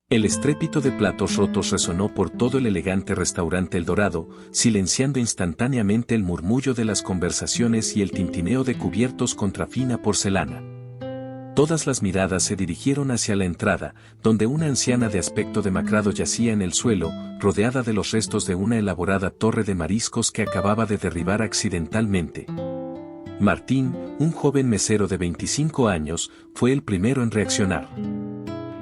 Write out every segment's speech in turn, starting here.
El estrépito de platos rotos resonó por todo el elegante restaurante El Dorado, silenciando instantáneamente el murmullo de las conversaciones y el tintineo de cubiertos contra fina porcelana. Todas las miradas se dirigieron hacia la entrada, donde una anciana de aspecto demacrado yacía en el suelo, rodeada de los restos de una elaborada torre de mariscos que acababa de derribar accidentalmente. Martín, un joven mesero de 25 años, fue el primero en reaccionar.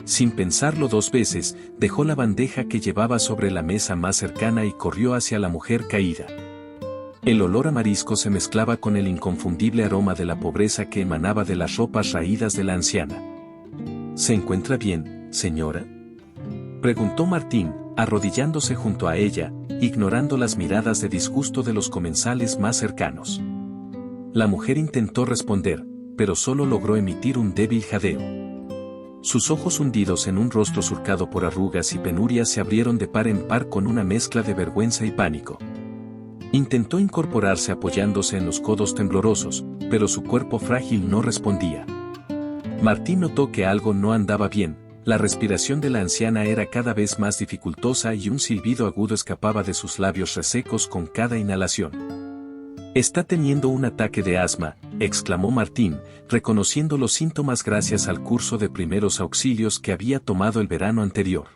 Sin pensarlo dos veces, dejó la bandeja que llevaba sobre la mesa más cercana y corrió hacia la mujer caída. El olor a marisco se mezclaba con el inconfundible aroma de la pobreza que emanaba de las ropas raídas de la anciana. ¿Se encuentra bien, señora?, preguntó Martín, arrodillándose junto a ella, ignorando las miradas de disgusto de los comensales más cercanos. La mujer intentó responder, pero solo logró emitir un débil jadeo. Sus ojos hundidos en un rostro surcado por arrugas y penurias se abrieron de par en par con una mezcla de vergüenza y pánico. Intentó incorporarse apoyándose en los codos temblorosos, pero su cuerpo frágil no respondía. Martín notó que algo no andaba bien, la respiración de la anciana era cada vez más dificultosa y un silbido agudo escapaba de sus labios resecos con cada inhalación. «Está teniendo un ataque de asma», exclamó Martín, reconociendo los síntomas gracias al curso de primeros auxilios que había tomado el verano anterior.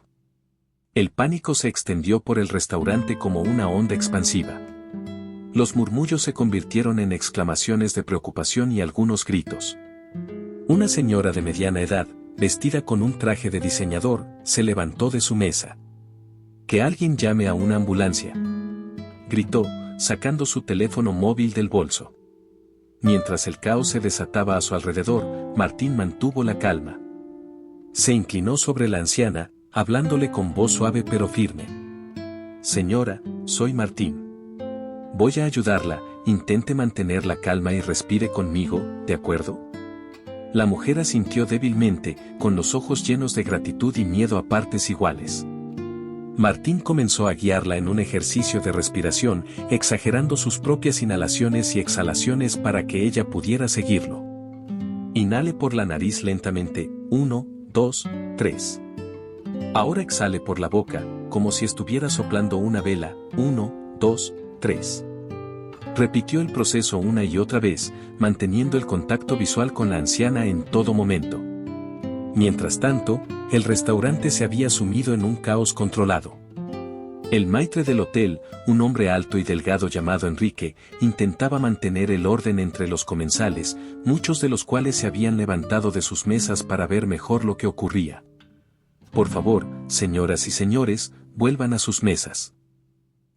El pánico se extendió por el restaurante como una onda expansiva. Los murmullos se convirtieron en exclamaciones de preocupación y algunos gritos. Una señora de mediana edad, vestida con un traje de diseñador, se levantó de su mesa. «Que alguien llame a una ambulancia», gritó, sacando su teléfono móvil del bolso. Mientras el caos se desataba a su alrededor, Martín mantuvo la calma. Se inclinó sobre la anciana, hablándole con voz suave pero firme. «Señora, soy Martín. Voy a ayudarla, intente mantener la calma y respire conmigo, ¿de acuerdo?». La mujer asintió débilmente, con los ojos llenos de gratitud y miedo a partes iguales. Martín comenzó a guiarla en un ejercicio de respiración, exagerando sus propias inhalaciones y exhalaciones para que ella pudiera seguirlo. Inhale por la nariz lentamente, 1, 2, 3. Ahora exhale por la boca, como si estuviera soplando una vela, 1, 2, 3. Repitió el proceso una y otra vez, manteniendo el contacto visual con la anciana en todo momento. Mientras tanto, el restaurante se había sumido en un caos controlado. El maitre del hotel, un hombre alto y delgado llamado Enrique, intentaba mantener el orden entre los comensales, muchos de los cuales se habían levantado de sus mesas para ver mejor lo que ocurría. «Por favor, señoras y señores, vuelvan a sus mesas.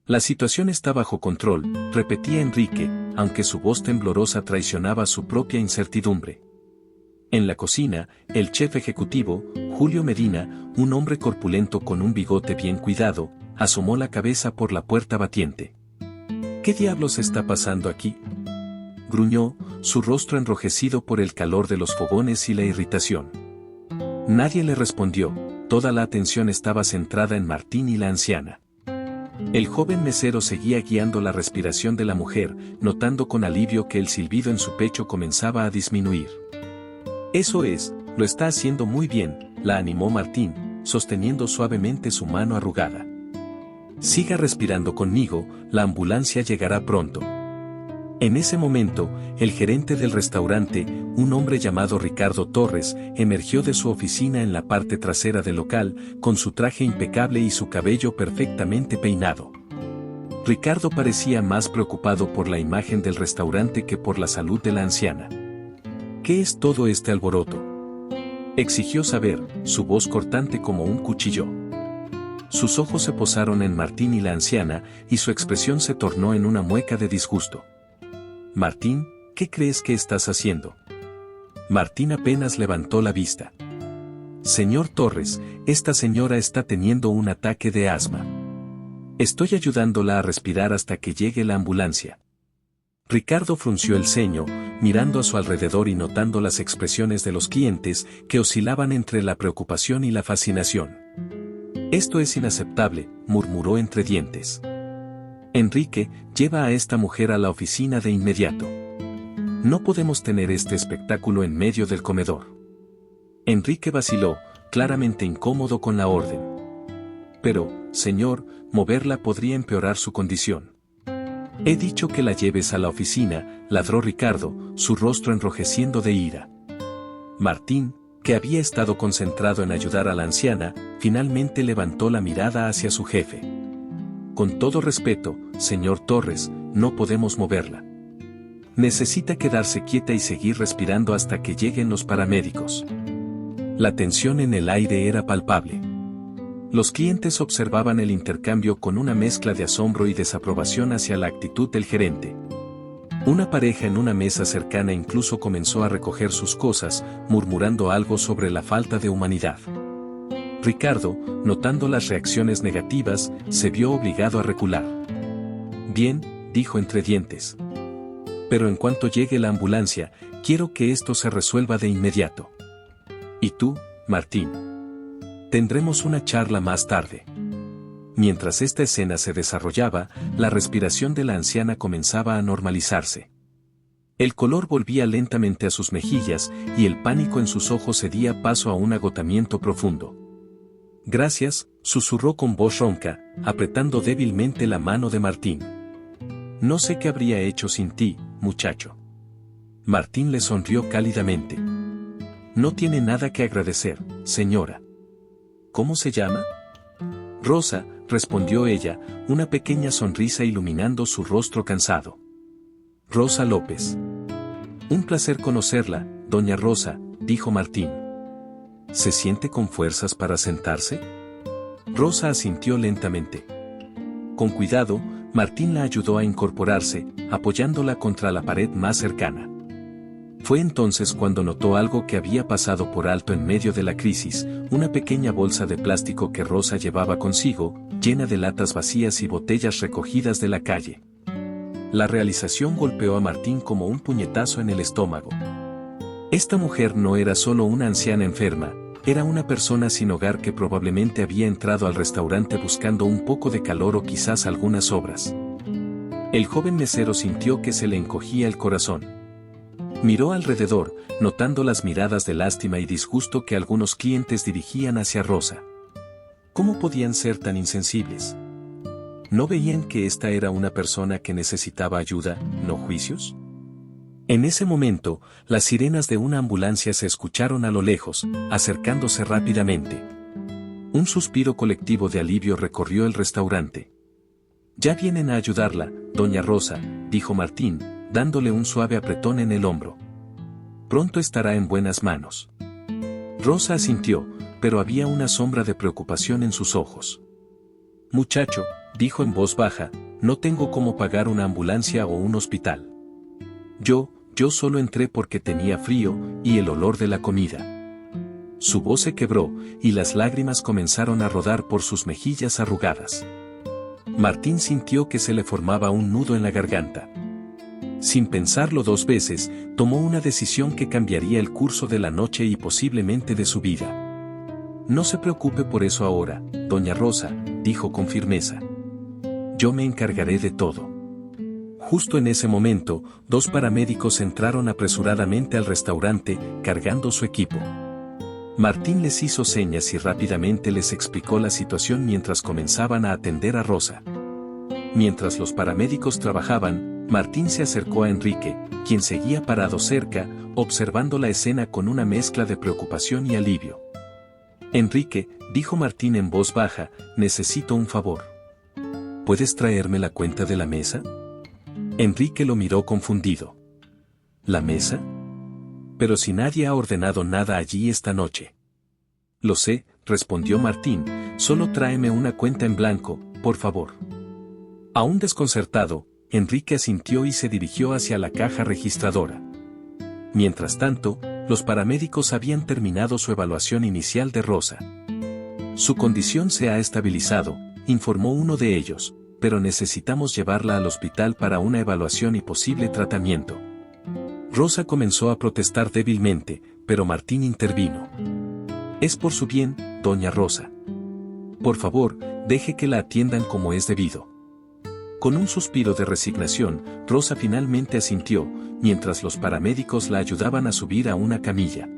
La situación está bajo control», repetía Enrique, aunque su voz temblorosa traicionaba su propia incertidumbre. En la cocina, el chef ejecutivo, Julio Medina, un hombre corpulento con un bigote bien cuidado, asomó la cabeza por la puerta batiente. «¿Qué diablos está pasando aquí?», gruñó, su rostro enrojecido por el calor de los fogones y la irritación. Nadie le respondió, toda la atención estaba centrada en Martín y la anciana. El joven mesero seguía guiando la respiración de la mujer, notando con alivio que el silbido en su pecho comenzaba a disminuir. «Eso es, lo está haciendo muy bien», la animó Martín, sosteniendo suavemente su mano arrugada. «Siga respirando conmigo, la ambulancia llegará pronto». En ese momento, el gerente del restaurante, un hombre llamado Ricardo Torres, emergió de su oficina en la parte trasera del local, con su traje impecable y su cabello perfectamente peinado. Ricardo parecía más preocupado por la imagen del restaurante que por la salud de la anciana. «¿Qué es todo este alboroto?», exigió saber, su voz cortante como un cuchillo. Sus ojos se posaron en Martín y la anciana, y su expresión se tornó en una mueca de disgusto. «Martín, ¿qué crees que estás haciendo?». Martín apenas levantó la vista. «Señor Torres, esta señora está teniendo un ataque de asma. Estoy ayudándola a respirar hasta que llegue la ambulancia». Ricardo frunció el ceño, mirando a su alrededor y notando las expresiones de los clientes que oscilaban entre la preocupación y la fascinación. «Esto es inaceptable», murmuró entre dientes. «Enrique, lleva a esta mujer a la oficina de inmediato. No podemos tener este espectáculo en medio del comedor». Enrique vaciló, claramente incómodo con la orden. Pero, señor, moverla podría empeorar su condición. He dicho que la lleves a la oficina, ladró Ricardo, su rostro enrojeciendo de ira. Martín, que había estado concentrado en ayudar a la anciana, finalmente levantó la mirada hacia su jefe. Con todo respeto, señor Torres, no podemos moverla. Necesita quedarse quieta y seguir respirando hasta que lleguen los paramédicos. La tensión en el aire era palpable. Los clientes observaban el intercambio con una mezcla de asombro y desaprobación hacia la actitud del gerente. Una pareja en una mesa cercana incluso comenzó a recoger sus cosas, murmurando algo sobre la falta de humanidad. Ricardo, notando las reacciones negativas, se vio obligado a recular. Bien, dijo entre dientes. Pero en cuanto llegue la ambulancia, quiero que esto se resuelva de inmediato. ¿Y tú, Martín? Tendremos una charla más tarde. Mientras esta escena se desarrollaba, la respiración de la anciana comenzaba a normalizarse. El color volvía lentamente a sus mejillas y el pánico en sus ojos cedía paso a un agotamiento profundo. Gracias, susurró con voz ronca, apretando débilmente la mano de Martín. No sé qué habría hecho sin ti, muchacho. Martín le sonrió cálidamente. No tiene nada que agradecer, señora. ¿Cómo se llama? Rosa, respondió ella, una pequeña sonrisa iluminando su rostro cansado. Rosa López. Un placer conocerla, doña Rosa, dijo Martín. ¿Se siente con fuerzas para sentarse? Rosa asintió lentamente. Con cuidado, Martín la ayudó a incorporarse, apoyándola contra la pared más cercana. Fue entonces cuando notó algo que había pasado por alto en medio de la crisis, una pequeña bolsa de plástico que Rosa llevaba consigo, llena de latas vacías y botellas recogidas de la calle. La realización golpeó a Martín como un puñetazo en el estómago. Esta mujer no era solo una anciana enferma, era una persona sin hogar que probablemente había entrado al restaurante buscando un poco de calor o quizás algunas sobras. El joven mesero sintió que se le encogía el corazón. Miró alrededor, notando las miradas de lástima y disgusto que algunos clientes dirigían hacia Rosa. ¿Cómo podían ser tan insensibles? ¿No veían que esta era una persona que necesitaba ayuda, no juicios? En ese momento, las sirenas de una ambulancia se escucharon a lo lejos, acercándose rápidamente. Un suspiro colectivo de alivio recorrió el restaurante. Ya vienen a ayudarla, doña Rosa, dijo Martín, dándole un suave apretón en el hombro. Pronto estará en buenas manos. Rosa asintió, pero había una sombra de preocupación en sus ojos. Muchacho, dijo en voz baja, no tengo cómo pagar una ambulancia o un hospital. Yo solo entré porque tenía frío y el olor de la comida. Su voz se quebró y las lágrimas comenzaron a rodar por sus mejillas arrugadas. Martín sintió que se le formaba un nudo en la garganta. Sin pensarlo dos veces, tomó una decisión que cambiaría el curso de la noche y posiblemente de su vida. No se preocupe por eso ahora, doña Rosa, dijo con firmeza. Yo me encargaré de todo. Justo en ese momento, dos paramédicos entraron apresuradamente al restaurante, cargando su equipo. Martín les hizo señas y rápidamente les explicó la situación mientras comenzaban a atender a Rosa. Mientras los paramédicos trabajaban, Martín se acercó a Enrique, quien seguía parado cerca, observando la escena con una mezcla de preocupación y alivio. Enrique, dijo Martín en voz baja, necesito un favor. ¿Puedes traerme la cuenta de la mesa? Enrique lo miró confundido. ¿La mesa? Pero si nadie ha ordenado nada allí esta noche. Lo sé, respondió Martín, solo tráeme una cuenta en blanco, por favor. Aún desconcertado, Enrique asintió y se dirigió hacia la caja registradora. Mientras tanto, los paramédicos habían terminado su evaluación inicial de Rosa. Su condición se ha estabilizado, informó uno de ellos, pero necesitamos llevarla al hospital para una evaluación y posible tratamiento. Rosa comenzó a protestar débilmente, pero Martín intervino. Es por su bien, doña Rosa. Por favor, deje que la atiendan como es debido. Con un suspiro de resignación, Rosa finalmente asintió, mientras los paramédicos la ayudaban a subir a una camilla.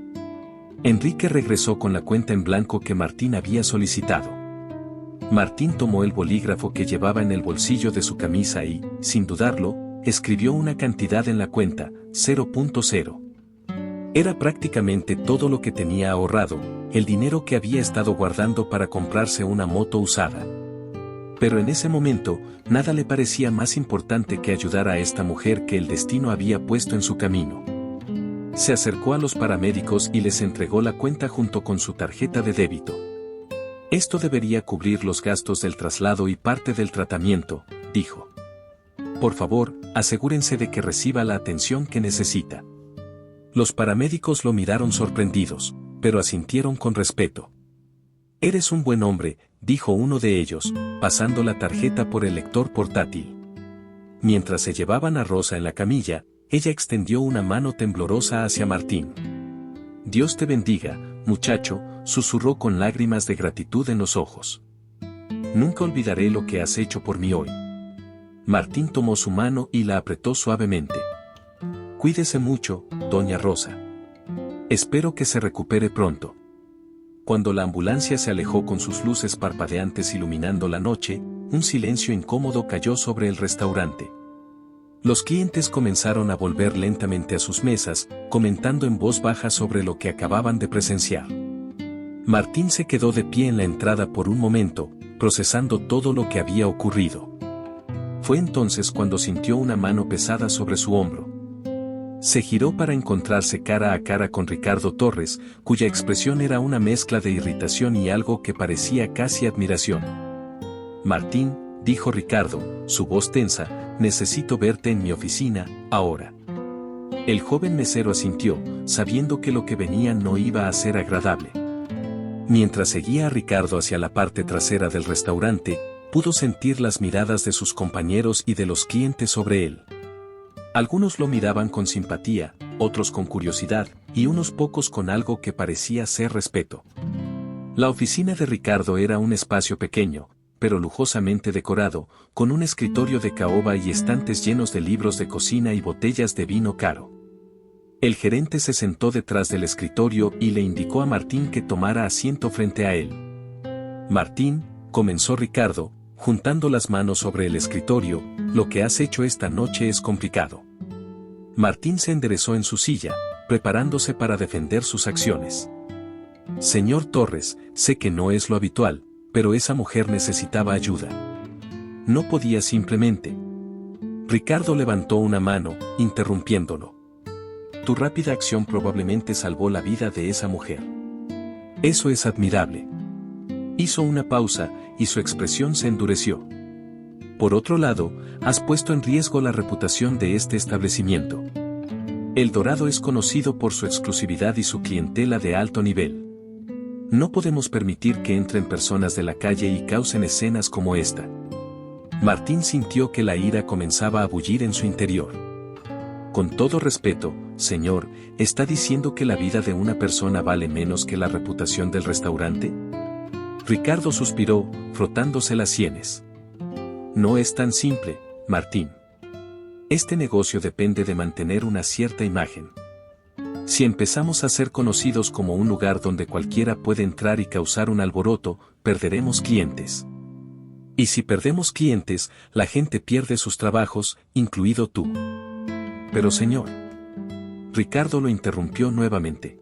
Enrique regresó con la cuenta en blanco que Martín había solicitado. Martín tomó el bolígrafo que llevaba en el bolsillo de su camisa y, sin dudarlo, escribió una cantidad en la cuenta, 0.0. Era prácticamente todo lo que tenía ahorrado, el dinero que había estado guardando para comprarse una moto usada. Pero en ese momento, nada le parecía más importante que ayudar a esta mujer que el destino había puesto en su camino. Se acercó a los paramédicos y les entregó la cuenta junto con su tarjeta de débito. Esto debería cubrir los gastos del traslado y parte del tratamiento, dijo. Por favor, asegúrense de que reciba la atención que necesita. Los paramédicos lo miraron sorprendidos, pero asintieron con respeto. Eres un buen hombre, dijo uno de ellos, pasando la tarjeta por el lector portátil. Mientras se llevaban a Rosa en la camilla, ella extendió una mano temblorosa hacia Martín. Dios te bendiga, muchacho, susurró con lágrimas de gratitud en los ojos. Nunca olvidaré lo que has hecho por mí hoy. Martín tomó su mano y la apretó suavemente. Cuídese mucho, doña Rosa. Espero que se recupere pronto. Cuando la ambulancia se alejó con sus luces parpadeantes iluminando la noche, un silencio incómodo cayó sobre el restaurante. Los clientes comenzaron a volver lentamente a sus mesas, comentando en voz baja sobre lo que acababan de presenciar. Martín se quedó de pie en la entrada por un momento, procesando todo lo que había ocurrido. Fue entonces cuando sintió una mano pesada sobre su hombro. Se giró para encontrarse cara a cara con Ricardo Torres, cuya expresión era una mezcla de irritación y algo que parecía casi admiración. Martín, dijo Ricardo, su voz tensa, necesito verte en mi oficina, ahora. El joven mesero asintió, sabiendo que lo que venía no iba a ser agradable. Mientras seguía a Ricardo hacia la parte trasera del restaurante, pudo sentir las miradas de sus compañeros y de los clientes sobre él. Algunos lo miraban con simpatía, otros con curiosidad, y unos pocos con algo que parecía ser respeto. La oficina de Ricardo era un espacio pequeño, pero lujosamente decorado, con un escritorio de caoba y estantes llenos de libros de cocina y botellas de vino caro. El gerente se sentó detrás del escritorio y le indicó a Martín que tomara asiento frente a él. Martín, comenzó Ricardo, juntando las manos sobre el escritorio, lo que has hecho esta noche es complicado. Martín se enderezó en su silla, preparándose para defender sus acciones. Señor Torres, sé que no es lo habitual, pero esa mujer necesitaba ayuda. No podía simplemente. Ricardo levantó una mano, interrumpiéndolo. Tu rápida acción probablemente salvó la vida de esa mujer. Eso es admirable. Hizo una pausa, y su expresión se endureció. Por otro lado, has puesto en riesgo la reputación de este establecimiento. El Dorado es conocido por su exclusividad y su clientela de alto nivel. No podemos permitir que entren personas de la calle y causen escenas como esta. Martín sintió que la ira comenzaba a bullir en su interior. Con todo respeto, señor, ¿está diciendo que la vida de una persona vale menos que la reputación del restaurante? Ricardo suspiró, frotándose las sienes. No es tan simple, Martín. Este negocio depende de mantener una cierta imagen. Si empezamos a ser conocidos como un lugar donde cualquiera puede entrar y causar un alboroto, perderemos clientes. Y si perdemos clientes, la gente pierde sus trabajos, incluido tú. Pero señor. Ricardo lo interrumpió nuevamente.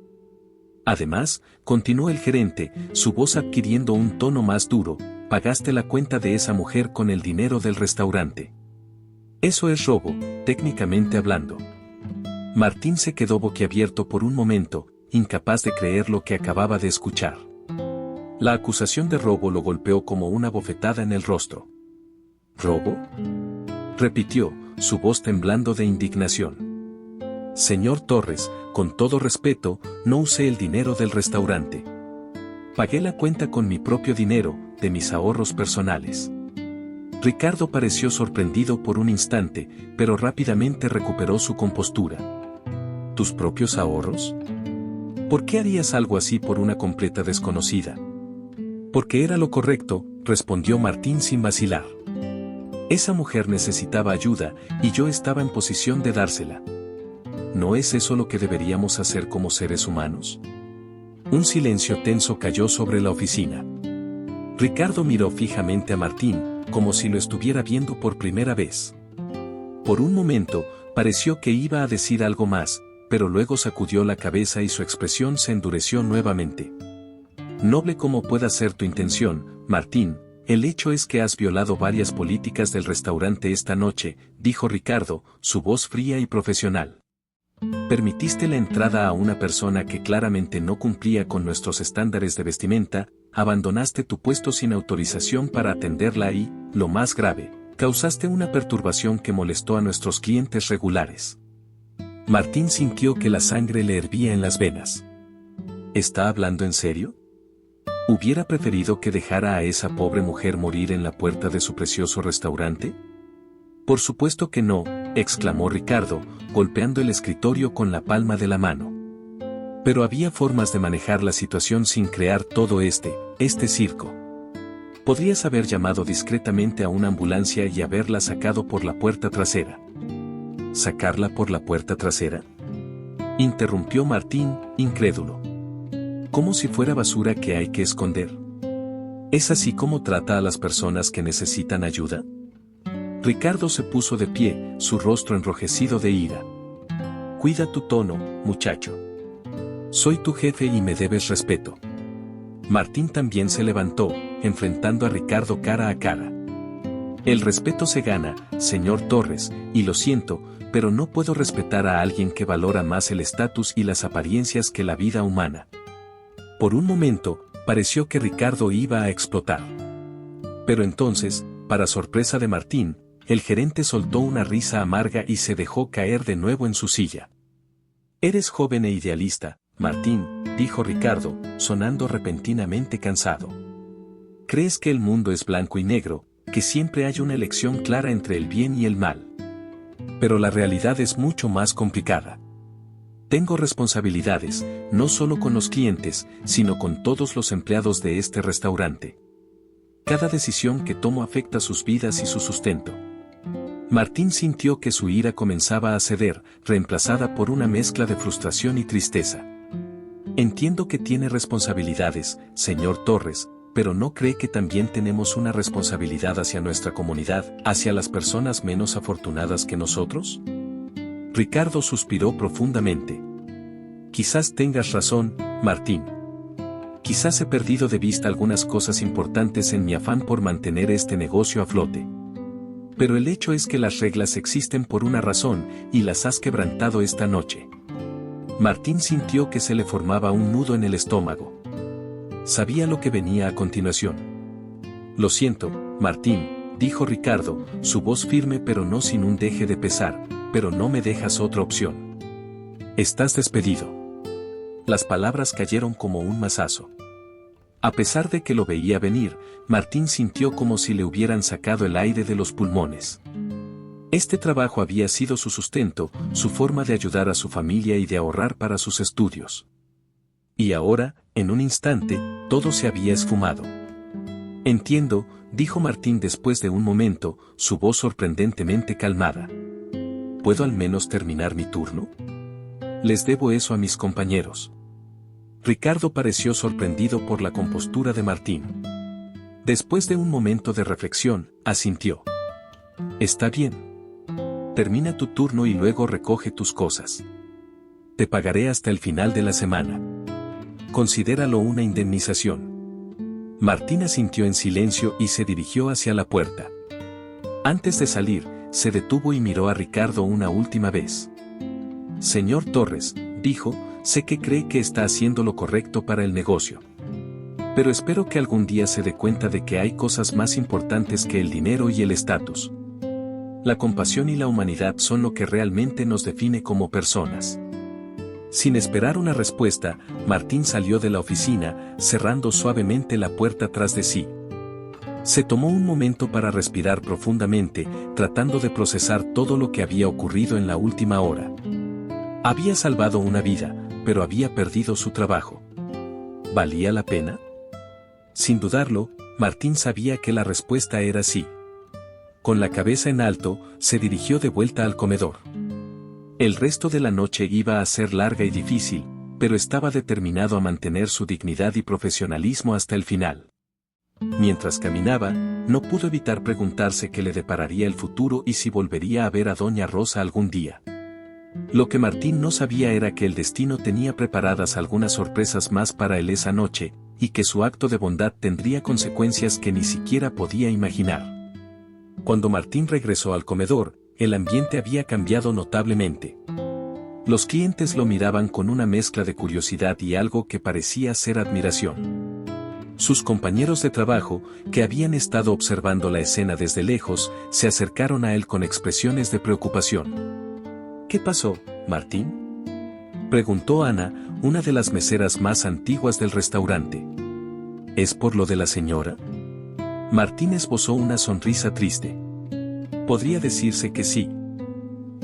Además, continuó el gerente, su voz adquiriendo un tono más duro, pagaste la cuenta de esa mujer con el dinero del restaurante. Eso es robo, técnicamente hablando. Martín se quedó boquiabierto por un momento, incapaz de creer lo que acababa de escuchar. La acusación de robo lo golpeó como una bofetada en el rostro. ¿Robo? Repitió, su voz temblando de indignación. Señor Torres, con todo respeto, no usé el dinero del restaurante. Pagué la cuenta con mi propio dinero, de mis ahorros personales. Ricardo pareció sorprendido por un instante, pero rápidamente recuperó su compostura. ¿Tus propios ahorros? ¿Por qué harías algo así por una completa desconocida? Porque era lo correcto, respondió Martín sin vacilar. Esa mujer necesitaba ayuda, y yo estaba en posición de dársela. ¿No es eso lo que deberíamos hacer como seres humanos? Un silencio tenso cayó sobre la oficina. Ricardo miró fijamente a Martín, como si lo estuviera viendo por primera vez. Por un momento, pareció que iba a decir algo más, pero luego sacudió la cabeza y su expresión se endureció nuevamente. Noble como pueda ser tu intención, Martín, el hecho es que has violado varias políticas del restaurante esta noche, dijo Ricardo, su voz fría y profesional. Permitiste la entrada a una persona que claramente no cumplía con nuestros estándares de vestimenta, abandonaste tu puesto sin autorización para atenderla y, lo más grave, causaste una perturbación que molestó a nuestros clientes regulares. Martín sintió que la sangre le hervía en las venas. ¿Está hablando en serio? ¿Hubiera preferido que dejara a esa pobre mujer morir en la puerta de su precioso restaurante? Por supuesto que no, exclamó Ricardo, golpeando el escritorio con la palma de la mano. Pero había formas de manejar la situación sin crear todo este circo. Podrías haber llamado discretamente a una ambulancia y haberla sacado por la puerta trasera. ¿Sacarla por la puerta trasera?, interrumpió Martín, incrédulo. Como si fuera basura que hay que esconder. ¿Es así como trata a las personas que necesitan ayuda? Ricardo se puso de pie, su rostro enrojecido de ira. Cuida tu tono, muchacho. Soy tu jefe y me debes respeto. Martín también se levantó, enfrentando a Ricardo cara a cara. El respeto se gana, señor Torres, y lo siento, pero no puedo respetar a alguien que valora más el estatus y las apariencias que la vida humana. Por un momento, pareció que Ricardo iba a explotar. Pero entonces, para sorpresa de Martín, el gerente soltó una risa amarga y se dejó caer de nuevo en su silla. Eres joven e idealista, Martín, dijo Ricardo, sonando repentinamente cansado. Crees que el mundo es blanco y negro, que siempre hay una elección clara entre el bien y el mal. Pero la realidad es mucho más complicada. Tengo responsabilidades, no solo con los clientes, sino con todos los empleados de este restaurante. Cada decisión que tomo afecta sus vidas y su sustento. Martín sintió que su ira comenzaba a ceder, reemplazada por una mezcla de frustración y tristeza. Entiendo que tiene responsabilidades, señor Torres, pero ¿no cree que también tenemos una responsabilidad hacia nuestra comunidad, hacia las personas menos afortunadas que nosotros? Ricardo suspiró profundamente. Quizás tengas razón, Martín. Quizás he perdido de vista algunas cosas importantes en mi afán por mantener este negocio a flote. Pero el hecho es que las reglas existen por una razón, y las has quebrantado esta noche. Martín sintió que se le formaba un nudo en el estómago. Sabía lo que venía a continuación. Lo siento, Martín, dijo Ricardo, su voz firme pero no sin un deje de pesar, pero no me dejas otra opción. Estás despedido. Las palabras cayeron como un mazazo. A pesar de que lo veía venir, Martín sintió como si le hubieran sacado el aire de los pulmones. Este trabajo había sido su sustento, su forma de ayudar a su familia y de ahorrar para sus estudios. Y ahora, en un instante, todo se había esfumado. Entiendo, dijo Martín después de un momento, su voz sorprendentemente calmada. ¿Puedo al menos terminar mi turno? Les debo eso a mis compañeros. Ricardo pareció sorprendido por la compostura de Martín. Después de un momento de reflexión, asintió. Está bien. Termina tu turno y luego recoge tus cosas. Te pagaré hasta el final de la semana. Considéralo una indemnización. Martín asintió en silencio y se dirigió hacia la puerta. Antes de salir, se detuvo y miró a Ricardo una última vez. Señor Torres, dijo, sé que cree que está haciendo lo correcto para el negocio. Pero espero que algún día se dé cuenta de que hay cosas más importantes que el dinero y el estatus. La compasión y la humanidad son lo que realmente nos define como personas. Sin esperar una respuesta, Martín salió de la oficina, cerrando suavemente la puerta tras de sí. Se tomó un momento para respirar profundamente, tratando de procesar todo lo que había ocurrido en la última hora. Había salvado una vida, pero había perdido su trabajo. ¿Valía la pena? Sin dudarlo, Martín sabía que la respuesta era sí. Con la cabeza en alto, se dirigió de vuelta al comedor. El resto de la noche iba a ser larga y difícil, pero estaba determinado a mantener su dignidad y profesionalismo hasta el final. Mientras caminaba, no pudo evitar preguntarse qué le depararía el futuro y si volvería a ver a doña Rosa algún día. Lo que Martín no sabía era que el destino tenía preparadas algunas sorpresas más para él esa noche, y que su acto de bondad tendría consecuencias que ni siquiera podía imaginar. Cuando Martín regresó al comedor, el ambiente había cambiado notablemente. Los clientes lo miraban con una mezcla de curiosidad y algo que parecía ser admiración. Sus compañeros de trabajo, que habían estado observando la escena desde lejos, se acercaron a él con expresiones de preocupación. ¿Qué pasó, Martín?, preguntó Ana, una de las meseras más antiguas del restaurante. ¿Es por lo de la señora? Martín esbozó una sonrisa triste. Podría decirse que sí.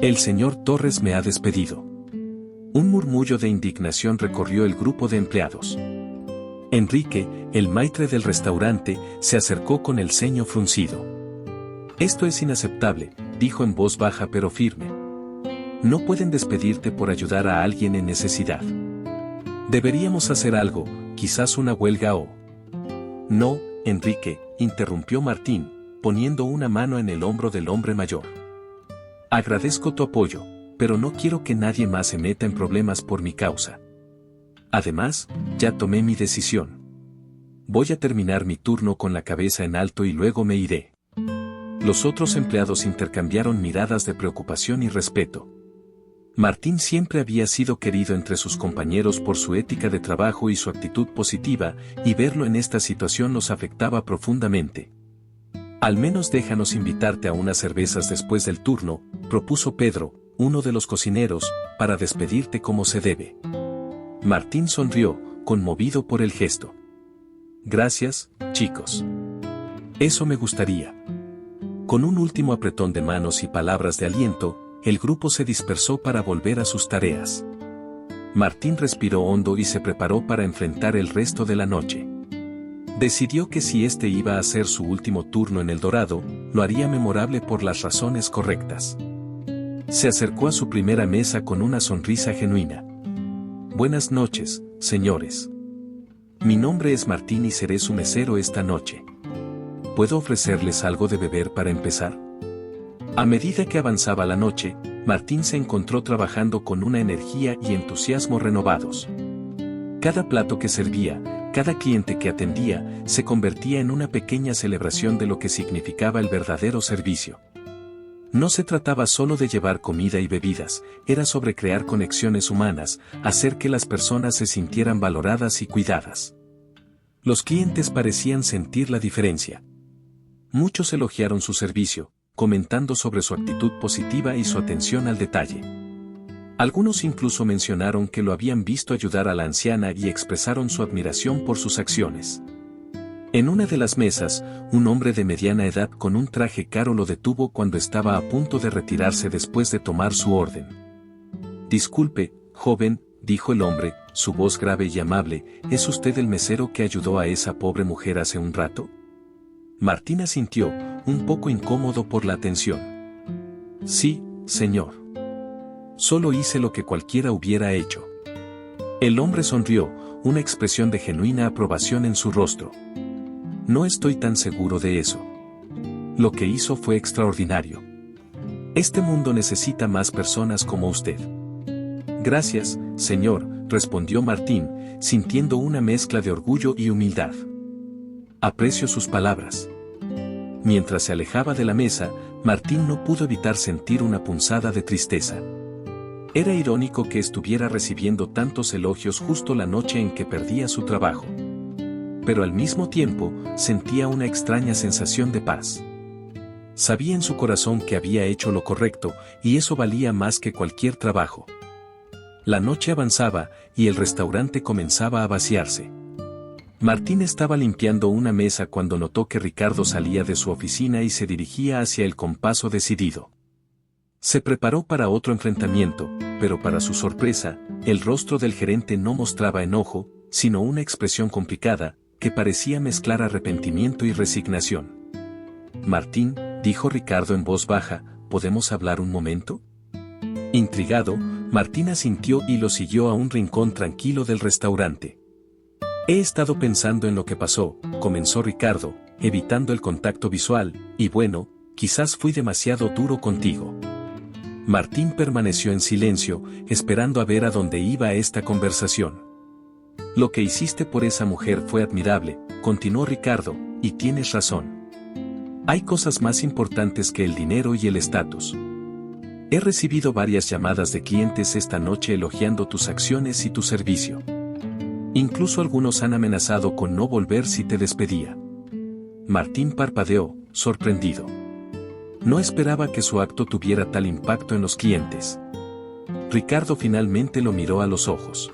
El señor Torres me ha despedido. Un murmullo de indignación recorrió el grupo de empleados. Enrique, el maitre del restaurante, se acercó con el ceño fruncido. Esto es inaceptable, dijo en voz baja pero firme. No pueden despedirte por ayudar a alguien en necesidad. Deberíamos hacer algo, quizás una huelga o... No, Enrique, interrumpió Martín, poniendo una mano en el hombro del hombre mayor. Agradezco tu apoyo, pero no quiero que nadie más se meta en problemas por mi causa. Además, ya tomé mi decisión. Voy a terminar mi turno con la cabeza en alto y luego me iré. Los otros empleados intercambiaron miradas de preocupación y respeto. Martín siempre había sido querido entre sus compañeros por su ética de trabajo y su actitud positiva, y verlo en esta situación los afectaba profundamente. Al menos déjanos invitarte a unas cervezas después del turno, propuso Pedro, uno de los cocineros, para despedirte como se debe. Martín sonrió, conmovido por el gesto. Gracias, chicos. Eso me gustaría. Con un último apretón de manos y palabras de aliento, el grupo se dispersó para volver a sus tareas. Martín respiró hondo y se preparó para enfrentar el resto de la noche. Decidió que si este iba a ser su último turno en El Dorado, lo haría memorable por las razones correctas. Se acercó a su primera mesa con una sonrisa genuina. Buenas noches, señores. Mi nombre es Martín y seré su mesero esta noche. ¿Puedo ofrecerles algo de beber para empezar? A medida que avanzaba la noche, Martín se encontró trabajando con una energía y entusiasmo renovados. Cada plato que servía, cada cliente que atendía, se convertía en una pequeña celebración de lo que significaba el verdadero servicio. No se trataba solo de llevar comida y bebidas, era sobre crear conexiones humanas, hacer que las personas se sintieran valoradas y cuidadas. Los clientes parecían sentir la diferencia. Muchos elogiaron su servicio, comentando sobre su actitud positiva y su atención al detalle. Algunos incluso mencionaron que lo habían visto ayudar a la anciana y expresaron su admiración por sus acciones. En una de las mesas, un hombre de mediana edad con un traje caro lo detuvo cuando estaba a punto de retirarse después de tomar su orden. Disculpe, joven, dijo el hombre, su voz grave y amable, ¿es usted el mesero que ayudó a esa pobre mujer hace un rato? Martín asintió, un poco incómodo por la atención. Sí, señor. Solo hice lo que cualquiera hubiera hecho. El hombre sonrió, una expresión de genuina aprobación en su rostro. No estoy tan seguro de eso. Lo que hizo fue extraordinario. Este mundo necesita más personas como usted. Gracias, señor, respondió Martín, sintiendo una mezcla de orgullo y humildad. Aprecio sus palabras. Mientras se alejaba de la mesa, Martín no pudo evitar sentir una punzada de tristeza. Era irónico que estuviera recibiendo tantos elogios justo la noche en que perdía su trabajo. Pero al mismo tiempo, sentía una extraña sensación de paz. Sabía en su corazón que había hecho lo correcto, y eso valía más que cualquier trabajo. La noche avanzaba, y el restaurante comenzaba a vaciarse. Martín estaba limpiando una mesa cuando notó que Ricardo salía de su oficina y se dirigía hacia él con paso decidido. Se preparó para otro enfrentamiento, pero para su sorpresa, el rostro del gerente no mostraba enojo, sino una expresión complicada, que parecía mezclar arrepentimiento y resignación. Martín, dijo Ricardo en voz baja, ¿podemos hablar un momento? Intrigado, Martín asintió y lo siguió a un rincón tranquilo del restaurante. He estado pensando en lo que pasó, comenzó Ricardo, evitando el contacto visual, y bueno, quizás fui demasiado duro contigo. Martín permaneció en silencio, esperando a ver a dónde iba esta conversación. Lo que hiciste por esa mujer fue admirable, continuó Ricardo, y tienes razón. Hay cosas más importantes que el dinero y el estatus. He recibido varias llamadas de clientes esta noche elogiando tus acciones y tu servicio. Incluso algunos han amenazado con no volver si te despedía. Martín parpadeó, sorprendido. No esperaba que su acto tuviera tal impacto en los clientes. Ricardo finalmente lo miró a los ojos.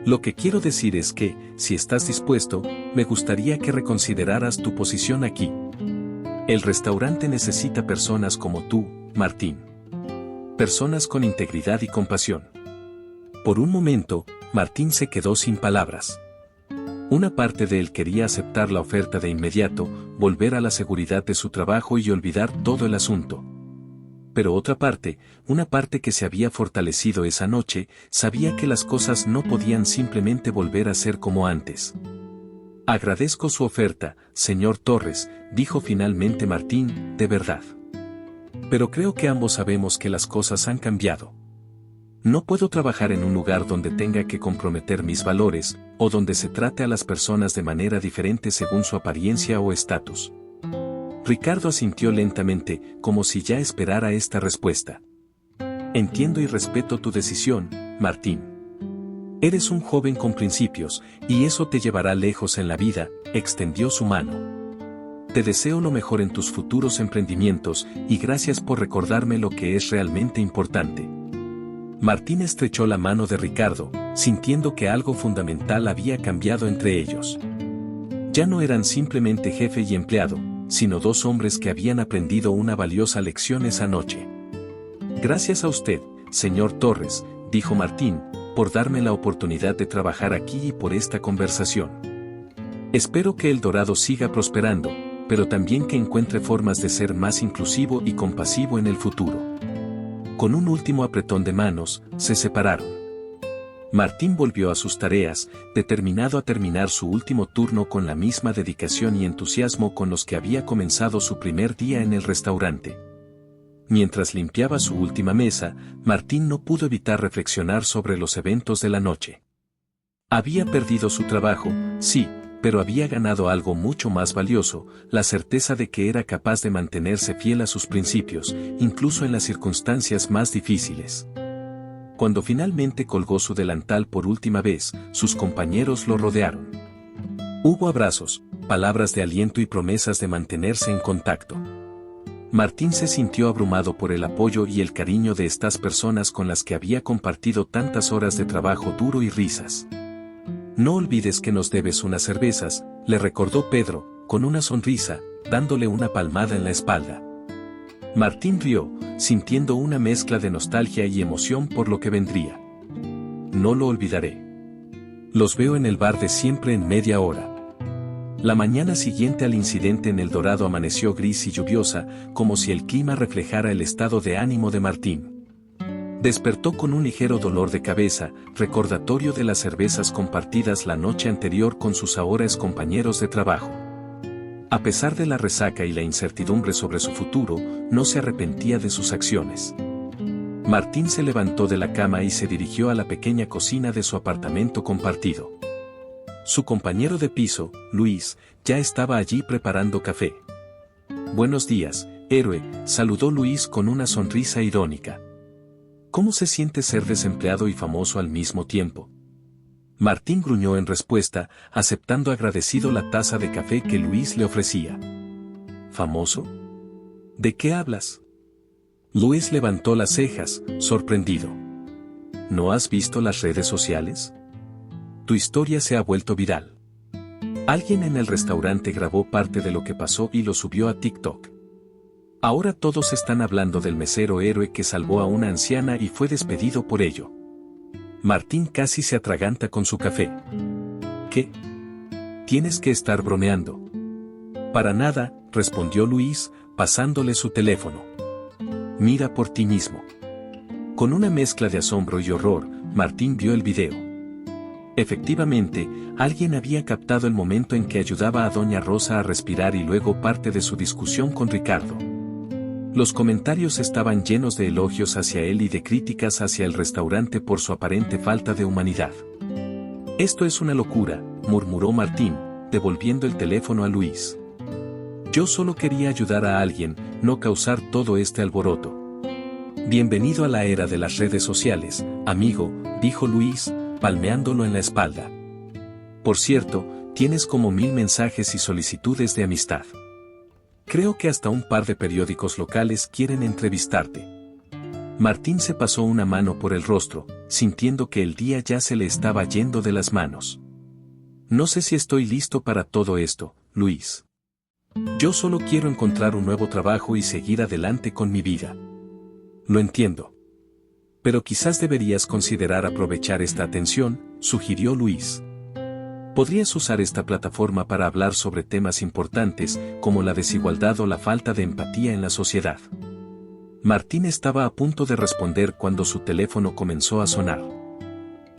Lo que quiero decir es que, si estás dispuesto, me gustaría que reconsideraras tu posición aquí. El restaurante necesita personas como tú, Martín. Personas con integridad y compasión. Por un momento, Martín se quedó sin palabras. Una parte de él quería aceptar la oferta de inmediato, volver a la seguridad de su trabajo y olvidar todo el asunto. Pero otra parte, una parte que se había fortalecido esa noche, sabía que las cosas no podían simplemente volver a ser como antes. Agradezco su oferta, señor Torres, dijo finalmente Martín, de verdad. Pero creo que ambos sabemos que las cosas han cambiado. No puedo trabajar en un lugar donde tenga que comprometer mis valores, o donde se trate a las personas de manera diferente según su apariencia o estatus. Ricardo asintió lentamente, como si ya esperara esta respuesta. Entiendo y respeto tu decisión, Martín. Eres un joven con principios, y eso te llevará lejos en la vida, extendió su mano. Te deseo lo mejor en tus futuros emprendimientos, y gracias por recordarme lo que es realmente importante. Martín estrechó la mano de Ricardo, sintiendo que algo fundamental había cambiado entre ellos. Ya no eran simplemente jefe y empleado, sino dos hombres que habían aprendido una valiosa lección esa noche. Gracias a usted, señor Torres, dijo Martín, por darme la oportunidad de trabajar aquí y por esta conversación. Espero que El Dorado siga prosperando, pero también que encuentre formas de ser más inclusivo y compasivo en el futuro. Con un último apretón de manos, se separaron. Martín volvió a sus tareas, determinado a terminar su último turno con la misma dedicación y entusiasmo con los que había comenzado su primer día en el restaurante. Mientras limpiaba su última mesa, Martín no pudo evitar reflexionar sobre los eventos de la noche. Había perdido su trabajo, sí, pero había ganado algo mucho más valioso, la certeza de que era capaz de mantenerse fiel a sus principios, incluso en las circunstancias más difíciles. Cuando finalmente colgó su delantal por última vez, sus compañeros lo rodearon. Hubo abrazos, palabras de aliento y promesas de mantenerse en contacto. Martín se sintió abrumado por el apoyo y el cariño de estas personas con las que había compartido tantas horas de trabajo duro y risas. No olvides que nos debes unas cervezas, le recordó Pedro, con una sonrisa, dándole una palmada en la espalda. Martín rió, sintiendo una mezcla de nostalgia y emoción por lo que vendría. No lo olvidaré. Los veo en el bar de siempre en media hora. La mañana siguiente al incidente en El Dorado amaneció gris y lluviosa, como si el clima reflejara el estado de ánimo de Martín. Despertó con un ligero dolor de cabeza, recordatorio de las cervezas compartidas la noche anterior con sus ahora compañeros de trabajo. A pesar de la resaca y la incertidumbre sobre su futuro, no se arrepentía de sus acciones. Martín se levantó de la cama y se dirigió a la pequeña cocina de su apartamento compartido. Su compañero de piso, Luis, ya estaba allí preparando café. Buenos días, héroe, saludó Luis con una sonrisa irónica. ¿Cómo se siente ser desempleado y famoso al mismo tiempo? Martín gruñó en respuesta, aceptando agradecido la taza de café que Luis le ofrecía. ¿Famoso? ¿De qué hablas? Luis levantó las cejas, sorprendido. ¿No has visto las redes sociales? Tu historia se ha vuelto viral. Alguien en el restaurante grabó parte de lo que pasó y lo subió a TikTok. Ahora todos están hablando del mesero héroe que salvó a una anciana y fue despedido por ello. Martín casi se atraganta con su café. ¿Qué? Tienes que estar bromeando. Para nada, respondió Luis, pasándole su teléfono. Mira por ti mismo. Con una mezcla de asombro y horror, Martín vio el video. Efectivamente, alguien había captado el momento en que ayudaba a doña Rosa a respirar y luego parte de su discusión con Ricardo. Los comentarios estaban llenos de elogios hacia él y de críticas hacia el restaurante por su aparente falta de humanidad. «Esto es una locura», murmuró Martín, devolviendo el teléfono a Luis. «Yo solo quería ayudar a alguien, no causar todo este alboroto». «Bienvenido a la era de las redes sociales, amigo», dijo Luis, palmeándolo en la espalda. «Por cierto, tienes como 1000 mensajes y solicitudes de amistad. Creo que hasta un par de periódicos locales quieren entrevistarte». Martín se pasó una mano por el rostro, sintiendo que el día ya se le estaba yendo de las manos. «No sé si estoy listo para todo esto, Luis. Yo solo quiero encontrar un nuevo trabajo y seguir adelante con mi vida». «Lo entiendo. Pero quizás deberías considerar aprovechar esta atención», sugirió Luis. «Podrías usar esta plataforma para hablar sobre temas importantes, como la desigualdad o la falta de empatía en la sociedad». Martín estaba a punto de responder cuando su teléfono comenzó a sonar.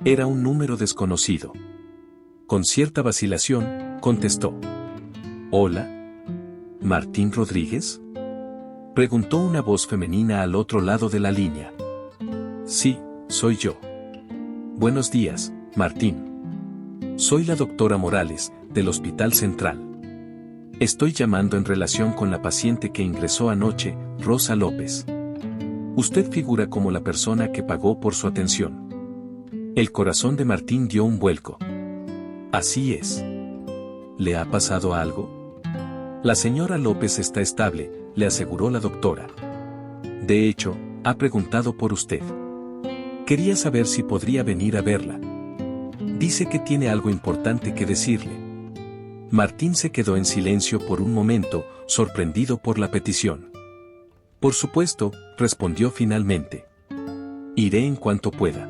Era un número desconocido. Con cierta vacilación, contestó. «Hola. ¿Martín Rodríguez?», preguntó una voz femenina al otro lado de la línea. «Sí, soy yo». «Buenos días, Martín. Soy la doctora Morales, del Hospital Central. Estoy llamando en relación con la paciente que ingresó anoche, Rosa López. Usted figura como la persona que pagó por su atención». El corazón de Martín dio un vuelco. «Así es. ¿Le ha pasado algo?». «La señora López está estable», le aseguró la doctora. «De hecho, ha preguntado por usted. Quería saber si podría venir a verla. Dice que tiene algo importante que decirle». Martín se quedó en silencio por un momento, sorprendido por la petición. «Por supuesto», respondió finalmente. «Iré en cuanto pueda».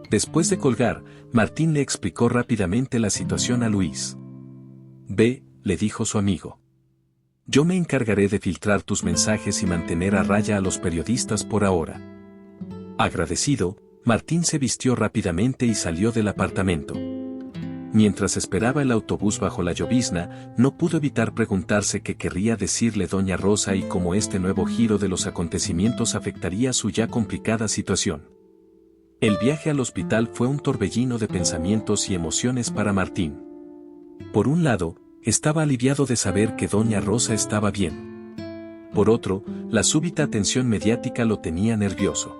Después de colgar, Martín le explicó rápidamente la situación a Luis. «Ve», le dijo su amigo. «Yo me encargaré de filtrar tus mensajes y mantener a raya a los periodistas por ahora». Agradecido, Martín se vistió rápidamente y salió del apartamento. Mientras esperaba el autobús bajo la llovizna, no pudo evitar preguntarse qué querría decirle doña Rosa y cómo este nuevo giro de los acontecimientos afectaría su ya complicada situación. El viaje al hospital fue un torbellino de pensamientos y emociones para Martín. Por un lado, estaba aliviado de saber que doña Rosa estaba bien. Por otro, la súbita atención mediática lo tenía nervioso.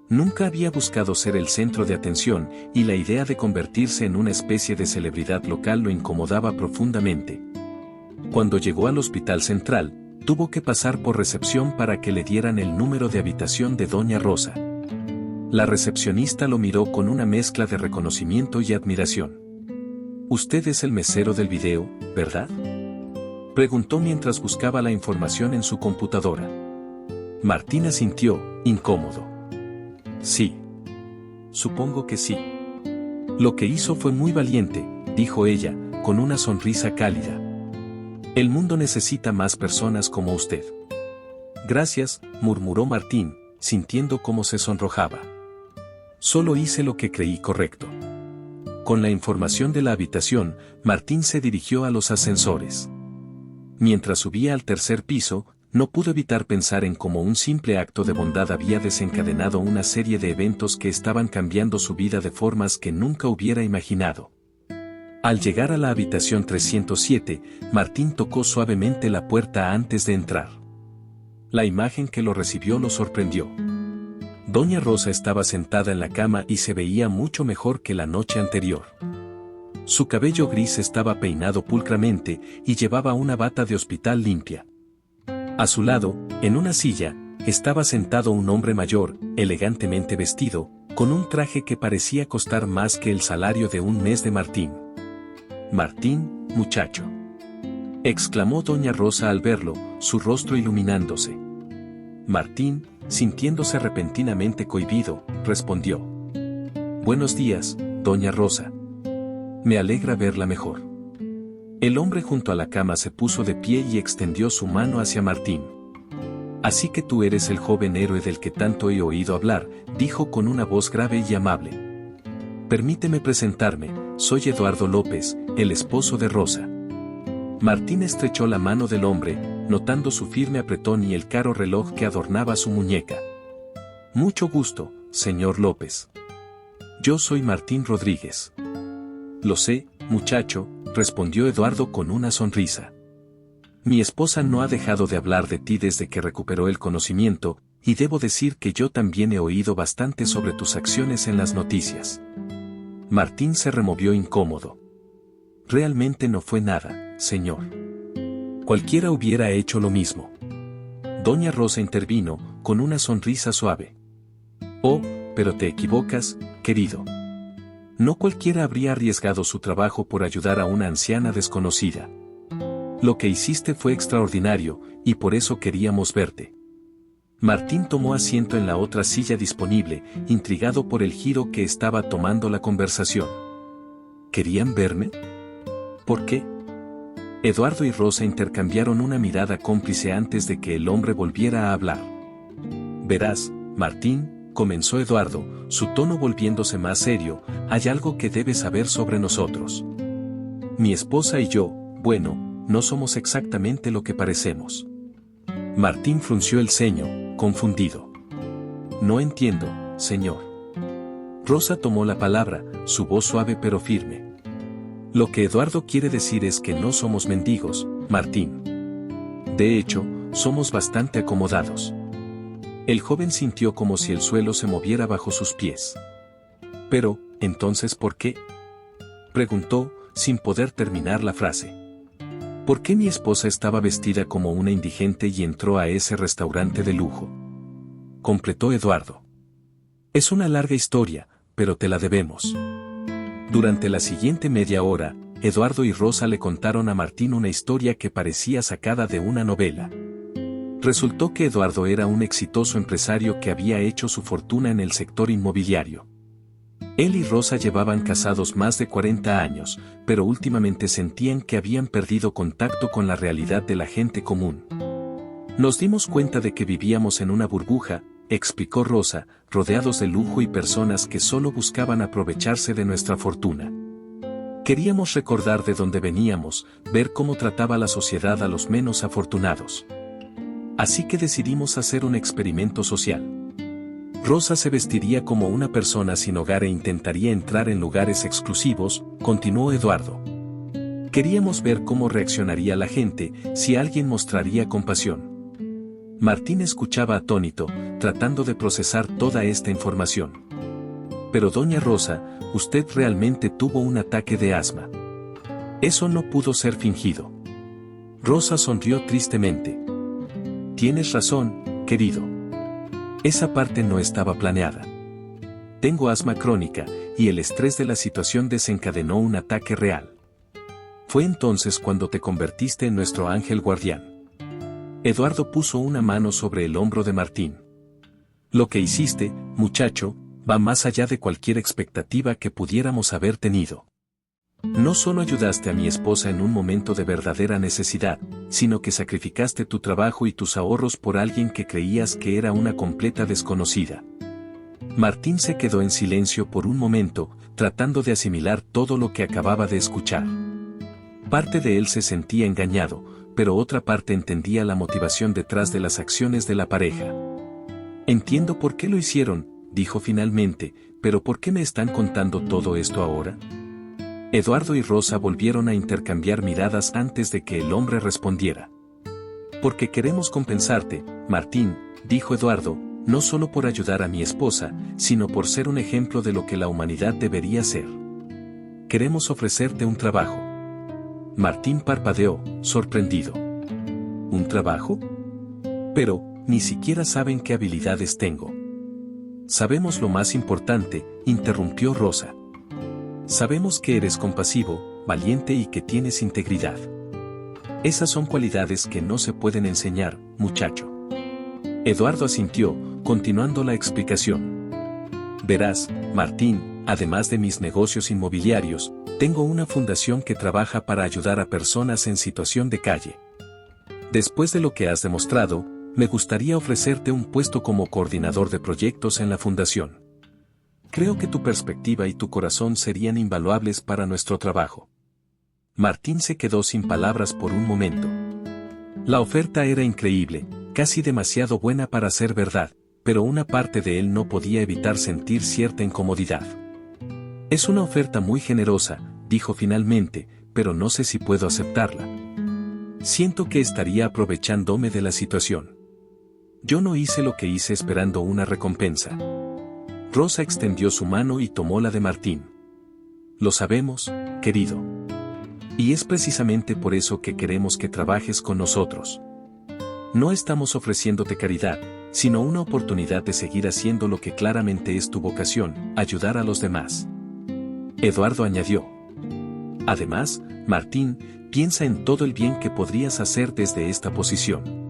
Nunca había buscado ser el centro de atención, y la idea de convertirse en una especie de celebridad local lo incomodaba profundamente. Cuando llegó al Hospital Central, tuvo que pasar por recepción para que le dieran el número de habitación de doña Rosa. La recepcionista lo miró con una mezcla de reconocimiento y admiración. «Usted es el mesero del video, ¿verdad?», preguntó mientras buscaba la información en su computadora. Martín asintió, incómodo. «Sí. Supongo que sí». «Lo que hizo fue muy valiente», dijo ella, con una sonrisa cálida. «El mundo necesita más personas como usted». «Gracias», murmuró Martín, sintiendo cómo se sonrojaba. «Solo hice lo que creí correcto». Con la información de la habitación, Martín se dirigió a los ascensores. Mientras subía al tercer piso, no pudo evitar pensar en cómo un simple acto de bondad había desencadenado una serie de eventos que estaban cambiando su vida de formas que nunca hubiera imaginado. Al llegar a la habitación 307, Martín tocó suavemente la puerta antes de entrar. La imagen que lo recibió lo sorprendió. Doña Rosa estaba sentada en la cama y se veía mucho mejor que la noche anterior. Su cabello gris estaba peinado pulcramente y llevaba una bata de hospital limpia. A su lado, en una silla, estaba sentado un hombre mayor, elegantemente vestido, con un traje que parecía costar más que el salario de un mes de Martín. «Martín, muchacho», exclamó doña Rosa al verlo, su rostro iluminándose. Martín, sintiéndose repentinamente cohibido, respondió. «Buenos días, doña Rosa. Me alegra verla mejor». El hombre junto a la cama se puso de pie y extendió su mano hacia Martín. Así que tú eres el joven héroe del que tanto he oído hablar, dijo con una voz grave y amable. Permíteme presentarme, soy Eduardo López, el esposo de Rosa. Martín estrechó la mano del hombre, notando su firme apretón y el caro reloj que adornaba su muñeca. Mucho gusto, señor López. Yo soy Martín Rodríguez. Lo sé, muchacho, respondió Eduardo con una sonrisa. Mi esposa no ha dejado de hablar de ti desde que recuperó el conocimiento, y debo decir que yo también he oído bastante sobre tus acciones en las noticias. Martín se removió incómodo. Realmente no fue nada, señor. Cualquiera hubiera hecho lo mismo. Doña Rosa intervino, con una sonrisa suave. Oh, pero te equivocas, querido. No cualquiera habría arriesgado su trabajo por ayudar a una anciana desconocida. Lo que hiciste fue extraordinario, y por eso queríamos verte. Martín tomó asiento en la otra silla disponible, intrigado por el giro que estaba tomando la conversación. ¿Querían verme? ¿Por qué? Eduardo y Rosa intercambiaron una mirada cómplice antes de que el hombre volviera a hablar. Verás, Martín, comenzó Eduardo, su tono volviéndose más serio, hay algo que debes saber sobre nosotros. Mi esposa y yo, bueno, no somos exactamente lo que parecemos. Martín frunció el ceño, confundido. No entiendo, señor. Rosa tomó la palabra, su voz suave pero firme. Lo que Eduardo quiere decir es que no somos mendigos, Martín. De hecho, somos bastante acomodados. El joven sintió como si el suelo se moviera bajo sus pies. Pero, ¿entonces por qué? Preguntó, sin poder terminar la frase. ¿Por qué mi esposa estaba vestida como una indigente y entró a ese restaurante de lujo? Completó Eduardo. Es una larga historia, pero te la debemos. Durante la siguiente media hora, Eduardo y Rosa le contaron a Martín una historia que parecía sacada de una novela. Resultó que Eduardo era un exitoso empresario que había hecho su fortuna en el sector inmobiliario. Él y Rosa llevaban casados más de 40 años, pero últimamente sentían que habían perdido contacto con la realidad de la gente común. Nos dimos cuenta de que vivíamos en una burbuja, explicó Rosa, rodeados de lujo y personas que solo buscaban aprovecharse de nuestra fortuna. Queríamos recordar de dónde veníamos, ver cómo trataba la sociedad a los menos afortunados. Así que decidimos hacer un experimento social. Rosa se vestiría como una persona sin hogar e intentaría entrar en lugares exclusivos, continuó Eduardo. Queríamos ver cómo reaccionaría la gente, si alguien mostraría compasión. Martín escuchaba atónito, tratando de procesar toda esta información. Pero doña Rosa, usted realmente tuvo un ataque de asma. Eso no pudo ser fingido. Rosa sonrió tristemente. Tienes razón, querido. Esa parte no estaba planeada. Tengo asma crónica, y el estrés de la situación desencadenó un ataque real. Fue entonces cuando te convertiste en nuestro ángel guardián. Eduardo puso una mano sobre el hombro de Martín. Lo que hiciste, muchacho, va más allá de cualquier expectativa que pudiéramos haber tenido. No solo ayudaste a mi esposa en un momento de verdadera necesidad, sino que sacrificaste tu trabajo y tus ahorros por alguien que creías que era una completa desconocida. Martín se quedó en silencio por un momento, tratando de asimilar todo lo que acababa de escuchar. Parte de él se sentía engañado, pero otra parte entendía la motivación detrás de las acciones de la pareja. Entiendo por qué lo hicieron, dijo finalmente, pero ¿por qué me están contando todo esto ahora? Eduardo y Rosa volvieron a intercambiar miradas antes de que el hombre respondiera. Porque queremos compensarte, Martín, dijo Eduardo, no solo por ayudar a mi esposa, sino por ser un ejemplo de lo que la humanidad debería ser. Queremos ofrecerte un trabajo. Martín parpadeó, sorprendido. ¿Un trabajo? Pero, ni siquiera saben qué habilidades tengo. Sabemos lo más importante, interrumpió Rosa. Sabemos que eres compasivo, valiente y que tienes integridad. Esas son cualidades que no se pueden enseñar, muchacho. Eduardo asintió, continuando la explicación. Verás, Martín, además de mis negocios inmobiliarios, tengo una fundación que trabaja para ayudar a personas en situación de calle. Después de lo que has demostrado, Me gustaría ofrecerte un puesto como coordinador de proyectos en la fundación. Creo que tu perspectiva y tu corazón serían invaluables para nuestro trabajo. Martín se quedó sin palabras por un momento. La oferta era increíble, casi demasiado buena para ser verdad, pero una parte de él no podía evitar sentir cierta incomodidad. Es una oferta muy generosa, dijo finalmente, pero no sé si puedo aceptarla. Siento que estaría aprovechándome de la situación. Yo no hice lo que hice esperando una recompensa. Rosa extendió su mano y tomó la de Martín. Lo sabemos, querido. Y es precisamente por eso que queremos que trabajes con nosotros. No estamos ofreciéndote caridad, sino una oportunidad de seguir haciendo lo que claramente es tu vocación, ayudar a los demás. Eduardo añadió. Además, Martín, piensa en todo el bien que podrías hacer desde esta posición.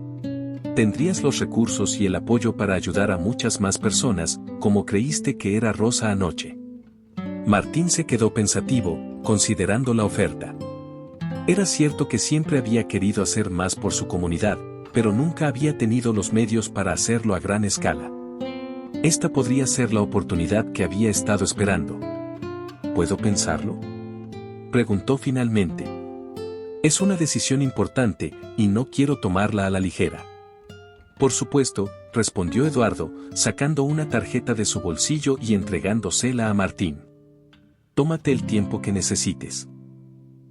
Tendrías los recursos y el apoyo para ayudar a muchas más personas, como creíste que era Rosa anoche. Martín se quedó pensativo, considerando la oferta. Era cierto que siempre había querido hacer más por su comunidad, pero nunca había tenido los medios para hacerlo a gran escala. Esta podría ser la oportunidad que había estado esperando. ¿Puedo pensarlo?, preguntó finalmente. Es una decisión importante, y no quiero tomarla a la ligera. Por supuesto, respondió Eduardo, sacando una tarjeta de su bolsillo y entregándosela a Martín. Tómate el tiempo que necesites.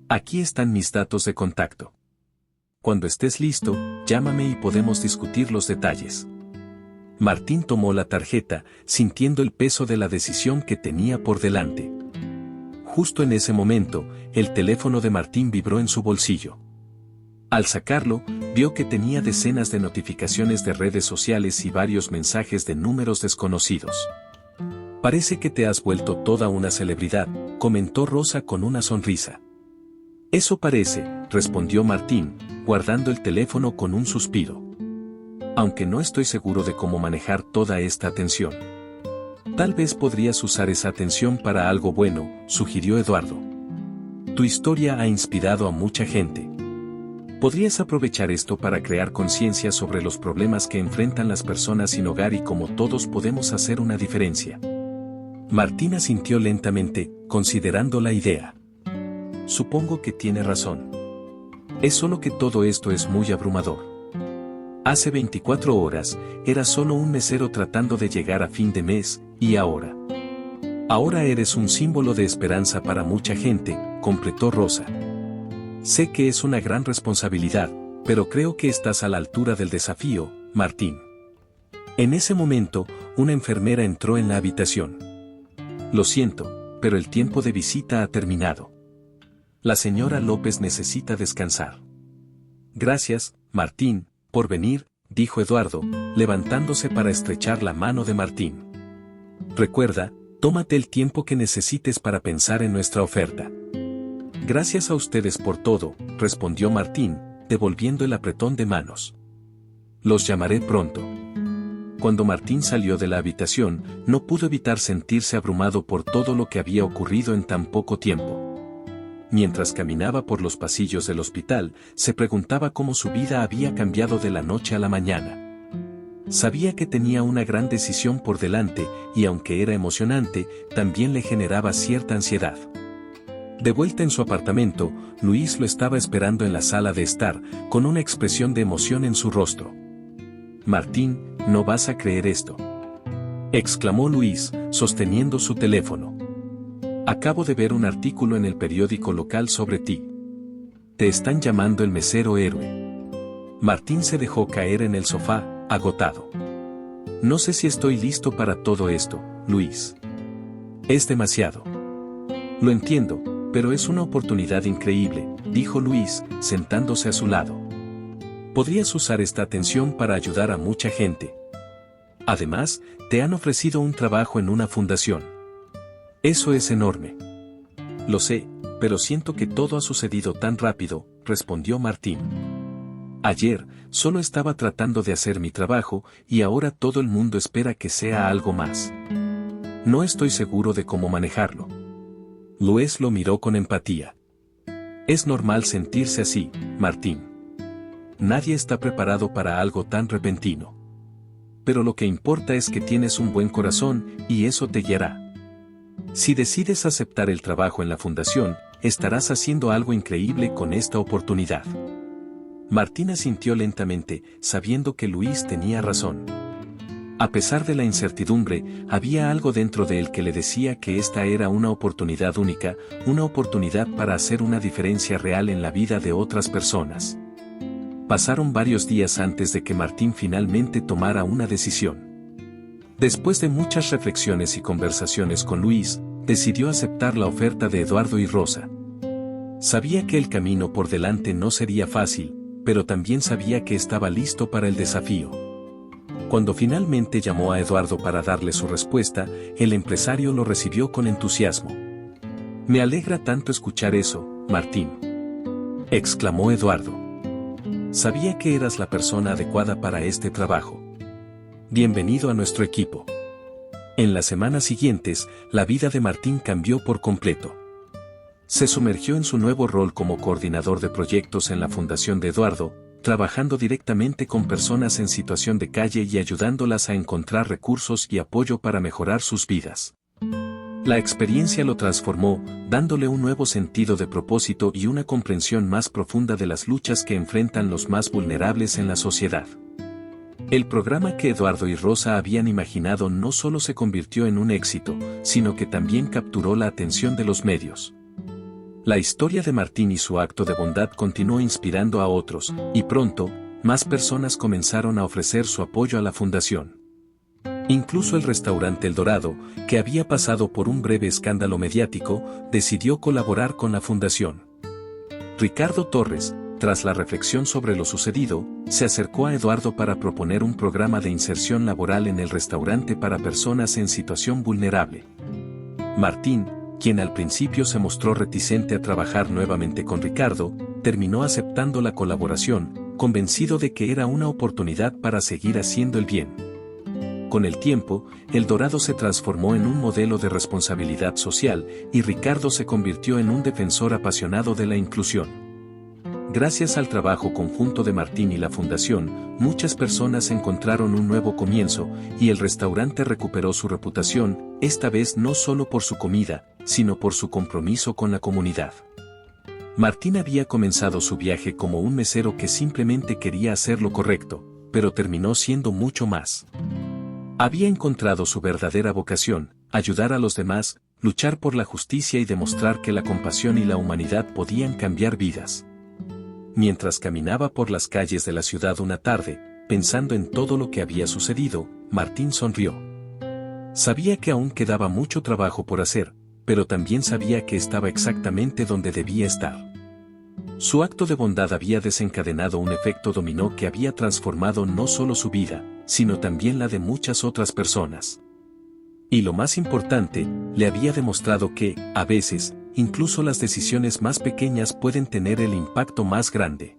Aquí están mis datos de contacto. Cuando estés listo, llámame y podemos discutir los detalles. Martín tomó la tarjeta, sintiendo el peso de la decisión que tenía por delante. Justo en ese momento, el teléfono de Martín vibró en su bolsillo. Al sacarlo, vio que tenía decenas de notificaciones de redes sociales y varios mensajes de números desconocidos. Parece que te has vuelto toda una celebridad, comentó Rosa con una sonrisa. Eso parece, respondió Martín, guardando el teléfono con un suspiro. Aunque no estoy seguro de cómo manejar toda esta atención. Tal vez podrías usar esa atención para algo bueno, sugirió Eduardo. Tu historia ha inspirado a mucha gente. Podrías aprovechar esto para crear conciencia sobre los problemas que enfrentan las personas sin hogar y cómo todos podemos hacer una diferencia. Martín asintió lentamente, considerando la idea. Supongo que tiene razón. Es solo que todo esto es muy abrumador. Hace 24 horas, era solo un mesero tratando de llegar a fin de mes, y ahora. Ahora eres un símbolo de esperanza para mucha gente, completó Rosa. Sé que es una gran responsabilidad, pero creo que estás a la altura del desafío, Martín. En ese momento, una enfermera entró en la habitación. Lo siento, pero el tiempo de visita ha terminado. La señora López necesita descansar. Gracias, Martín, por venir, dijo Eduardo, levantándose para estrechar la mano de Martín. Recuerda, tómate el tiempo que necesites para pensar en nuestra oferta. Gracias a ustedes por todo, respondió Martín, devolviendo el apretón de manos. Los llamaré pronto. Cuando Martín salió de la habitación, no pudo evitar sentirse abrumado por todo lo que había ocurrido en tan poco tiempo. Mientras caminaba por los pasillos del hospital, se preguntaba cómo su vida había cambiado de la noche a la mañana. Sabía que tenía una gran decisión por delante, y aunque era emocionante, también le generaba cierta ansiedad. De vuelta en su apartamento, Luis lo estaba esperando en la sala de estar, con una expresión de emoción en su rostro. Martín, no vas a creer esto, exclamó Luis, sosteniendo su teléfono. Acabo de ver un artículo en el periódico local sobre ti. Te están llamando el mesero héroe. Martín se dejó caer en el sofá, agotado. No sé si estoy listo para todo esto, Luis. Es demasiado. Lo entiendo, pero es una oportunidad increíble, dijo Luis, sentándose a su lado. Podrías usar esta atención para ayudar a mucha gente. Además, te han ofrecido un trabajo en una fundación. Eso es enorme. Lo sé, pero siento que todo ha sucedido tan rápido, respondió Martín. Ayer, solo estaba tratando de hacer mi trabajo, y ahora todo el mundo espera que sea algo más. No estoy seguro de cómo manejarlo. Luis lo miró con empatía. Es normal sentirse así, Martín. Nadie está preparado para algo tan repentino. Pero lo que importa es que tienes un buen corazón, y eso te guiará. Si decides aceptar el trabajo en la fundación, estarás haciendo algo increíble con esta oportunidad. Martín asintió lentamente, sabiendo que Luis tenía razón. A pesar de la incertidumbre, había algo dentro de él que le decía que esta era una oportunidad única, una oportunidad para hacer una diferencia real en la vida de otras personas. Pasaron varios días antes de que Martín finalmente tomara una decisión. Después de muchas reflexiones y conversaciones con Luis, decidió aceptar la oferta de Eduardo y Rosa. Sabía que el camino por delante no sería fácil, pero también sabía que estaba listo para el desafío. Cuando finalmente llamó a Eduardo para darle su respuesta, el empresario lo recibió con entusiasmo. «Me alegra tanto escuchar eso, Martín», exclamó Eduardo. «Sabía que eras la persona adecuada para este trabajo. Bienvenido a nuestro equipo». En las semanas siguientes, la vida de Martín cambió por completo. Se sumergió en su nuevo rol como coordinador de proyectos en la fundación de Eduardo, trabajando directamente con personas en situación de calle y ayudándolas a encontrar recursos y apoyo para mejorar sus vidas. La experiencia lo transformó, dándole un nuevo sentido de propósito y una comprensión más profunda de las luchas que enfrentan los más vulnerables en la sociedad. El programa que Eduardo y Rosa habían imaginado no solo se convirtió en un éxito, sino que también capturó la atención de los medios. La historia de Martín y su acto de bondad continuó inspirando a otros, y pronto, más personas comenzaron a ofrecer su apoyo a la fundación. Incluso el restaurante El Dorado, que había pasado por un breve escándalo mediático, decidió colaborar con la fundación. Ricardo Torres, tras la reflexión sobre lo sucedido, se acercó a Eduardo para proponer un programa de inserción laboral en el restaurante para personas en situación vulnerable. Martín, quien al principio se mostró reticente a trabajar nuevamente con Ricardo, terminó aceptando la colaboración, convencido de que era una oportunidad para seguir haciendo el bien. Con el tiempo, El Dorado se transformó en un modelo de responsabilidad social, y Ricardo se convirtió en un defensor apasionado de la inclusión. Gracias al trabajo conjunto de Martín y la fundación, muchas personas encontraron un nuevo comienzo, y el restaurante recuperó su reputación, esta vez no solo por su comida, sino por su compromiso con la comunidad. Martín había comenzado su viaje como un mesero que simplemente quería hacer lo correcto, pero terminó siendo mucho más. Había encontrado su verdadera vocación, ayudar a los demás, luchar por la justicia y demostrar que la compasión y la humanidad podían cambiar vidas. Mientras caminaba por las calles de la ciudad una tarde, pensando en todo lo que había sucedido, Martín sonrió. Sabía que aún quedaba mucho trabajo por hacer, pero también sabía que estaba exactamente donde debía estar. Su acto de bondad había desencadenado un efecto dominó que había transformado no solo su vida, sino también la de muchas otras personas. Y lo más importante, le había demostrado que, a veces, incluso las decisiones más pequeñas pueden tener el impacto más grande.